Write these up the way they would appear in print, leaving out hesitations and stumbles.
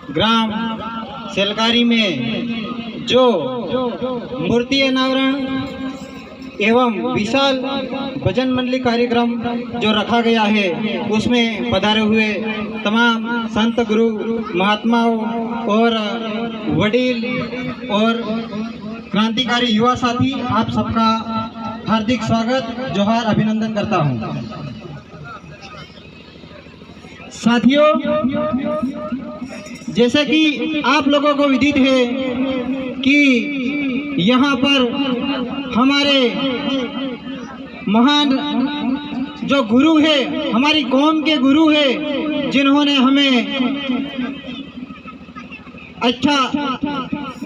ग्राम सेलकारी में जो मूर्ति अनावरण एवं विशाल भजन मंडली कार्यक्रम जो रखा गया है, उसमें पधारे हुए तमाम संत गुरु महात्माओं और वडील और क्रांतिकारी युवा साथी, आप सबका हार्दिक स्वागत, जोहार, अभिनंदन करता हूं। साथियों, जैसे कि आप लोगों को विदित है कि यहाँ पर हमारे महान जो गुरु है, हमारी कौम के गुरु है, जिन्होंने हमें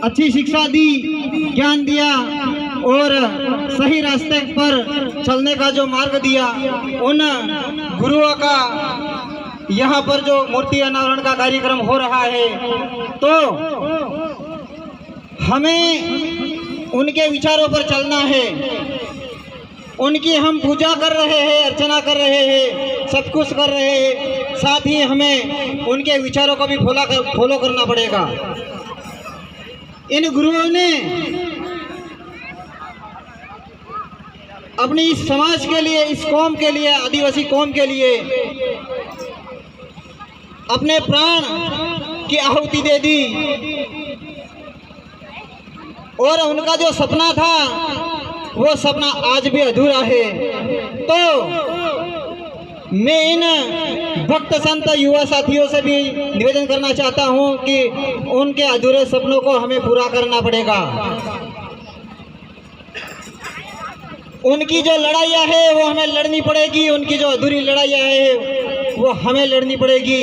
अच्छी शिक्षा दी, ज्ञान दिया और सही रास्ते पर चलने का जो मार्ग दिया, उन गुरुओं का यहाँ पर जो मूर्ति अनावरण का कार्यक्रम हो रहा है, तो हमें उनके विचारों पर चलना है। उनकी हम पूजा कर रहे हैं, अर्चना कर रहे हैं, सब कुछ कर रहे हैं, साथ ही हमें उनके विचारों को भी फॉलो करना पड़ेगा। इन गुरुओं ने अपनी इस समाज के लिए, इस कौम के लिए, आदिवासी कौम के लिए अपने प्राण की आहुति दे दी और उनका जो सपना था वो सपना आज भी अधूरा है। तो मैं इन भक्त संत युवा साथियों से भी निवेदन करना चाहता हूं कि उनके अधूरे सपनों को हमें पूरा करना पड़ेगा। उनकी जो लड़ाइयाँ है वो हमें लड़नी पड़ेगी, उनकी जो अधूरी लड़ाइयाँ है वो हमें लड़नी पड़ेगी,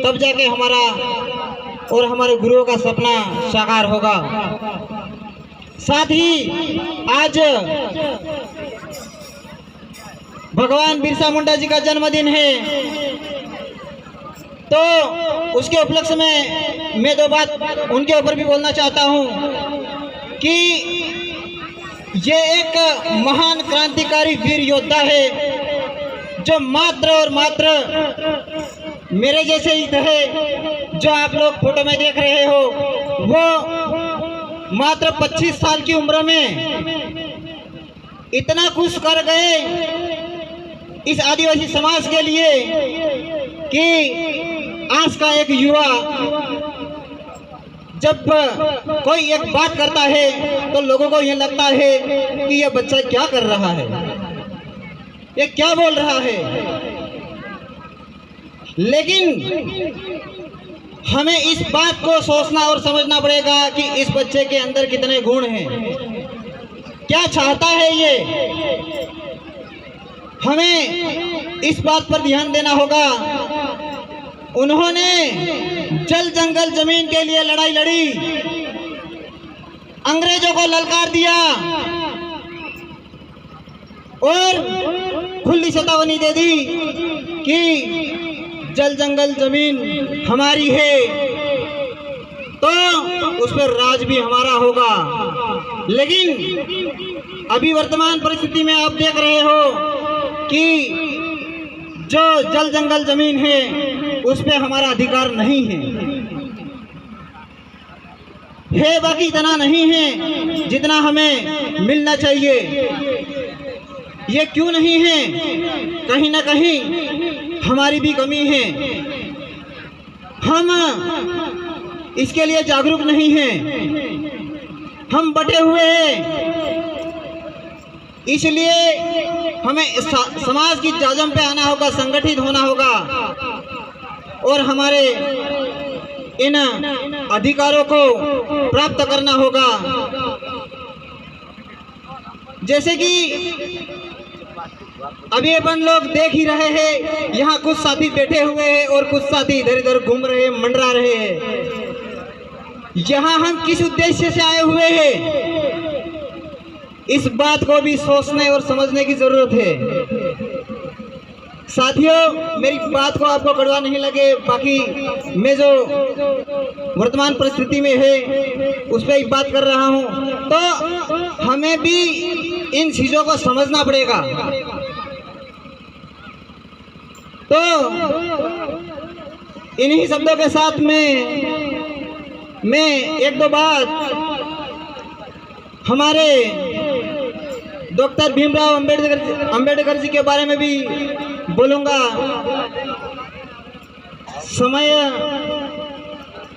तब जाके हमारा और हमारे गुरुओं का सपना साकार होगा। साथ ही आज भगवान बिरसा मुंडा जी का जन्मदिन है, तो उसके उपलक्ष्य में मैं दो बात उनके ऊपर भी बोलना चाहता हूं कि ये एक महान क्रांतिकारी वीर योद्धा है, जो मात्र और मात्र मेरे जैसे ही थे, जो आप लोग फोटो में देख रहे हो, वो मात्र 25 साल की उम्र में इतना कुछ कर गए इस आदिवासी समाज के लिए कि आज का एक युवा जब कोई एक बात करता है तो लोगों को यह लगता है कि यह बच्चा क्या कर रहा है, ये क्या बोल रहा है। लेकिन हमें इस बात को सोचना और समझना पड़ेगा कि इस बच्चे के अंदर कितने गुण हैं, क्या चाहता है ये। हमें इस बात पर ध्यान देना होगा। उन्होंने जल जंगल जमीन के लिए लड़ाई लड़ी, अंग्रेजों को ललकार दिया और खुली चेतावनी दे दी कि जल जंगल जमीन हमारी है, तो उस पर राज भी हमारा होगा। लेकिन अभी वर्तमान परिस्थिति में आप देख रहे हो कि जो जल जंगल जमीन है उस पे हमारा अधिकार नहीं है, बाकी इतना नहीं है जितना हमें मिलना चाहिए। ये क्यों नहीं है? कहीं ना कहीं हमारी भी कमी है, हम इसके लिए जागरूक नहीं हैं, हम बटे हुए हैं। इसलिए हमें समाज की जाजम पे आना होगा, संगठित होना होगा और हमारे इन अधिकारों को प्राप्त करना होगा। जैसे कि अभी अपन लोग देख ही रहे हैं, यहाँ कुछ साथी बैठे हुए हैं और कुछ साथी इधर इधर घूम रहे हैं, मंडरा रहे हैं। यहाँ हम किस उद्देश्य से आए हुए हैं, इस बात को भी सोचने और समझने की जरूरत है। साथियों, मेरी बात को आपको कड़वा नहीं लगे, बाकी मैं जो वर्तमान परिस्थिति में है उस पर एक बात कर रहा हूँ, तो हमें भी इन चीजों को समझना पड़ेगा। तो इन्हीं शब्दों के साथ में मैं एक दो बात हमारे डॉक्टर भीमराव अंबेडकर जी के बारे में भी बोलूँगा। समय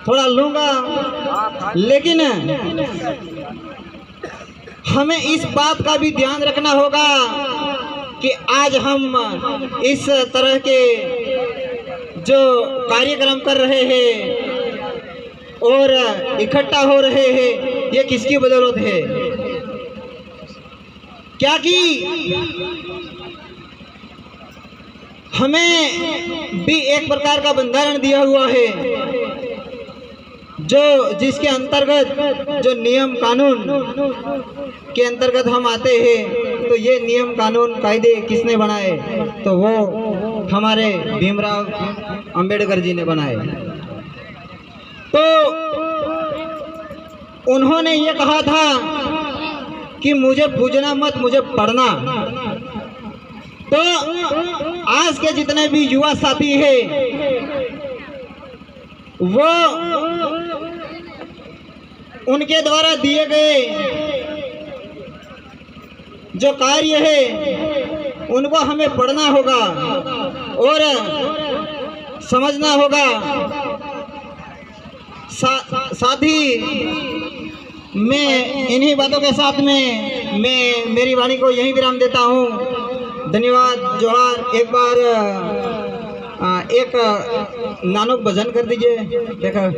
थोड़ा लूँगा, लेकिन हमें इस बात का भी ध्यान रखना होगा कि आज हम इस तरह के जो कार्यक्रम कर रहे हैं और इकट्ठा हो रहे हैं, ये किसकी बदौलत है? क्या कि हमें भी एक प्रकार का बंधारण दिया हुआ है, जो जिसके अंतर्गत जो नियम कानून के अंतर्गत हम आते हैं। तो ये नियम कानून कायदे किसने बनाए? तो वो हमारे भीमराव अंबेडकर जी ने बनाए। तो उन्होंने ये कहा था कि मुझे पूजना मत, मुझे पढ़ना। तो आज के जितने भी युवा साथी हैं, वो उनके द्वारा दिए गए जो कार्य है उनको हमें पढ़ना होगा और समझना होगा। साथ ही मैं इन्हीं बातों के साथ में मैं मेरी वाणी को यहीं विराम देता हूँ। धन्यवाद, जोहार। एक बार एक नानक भजन कर दीजिए। देखा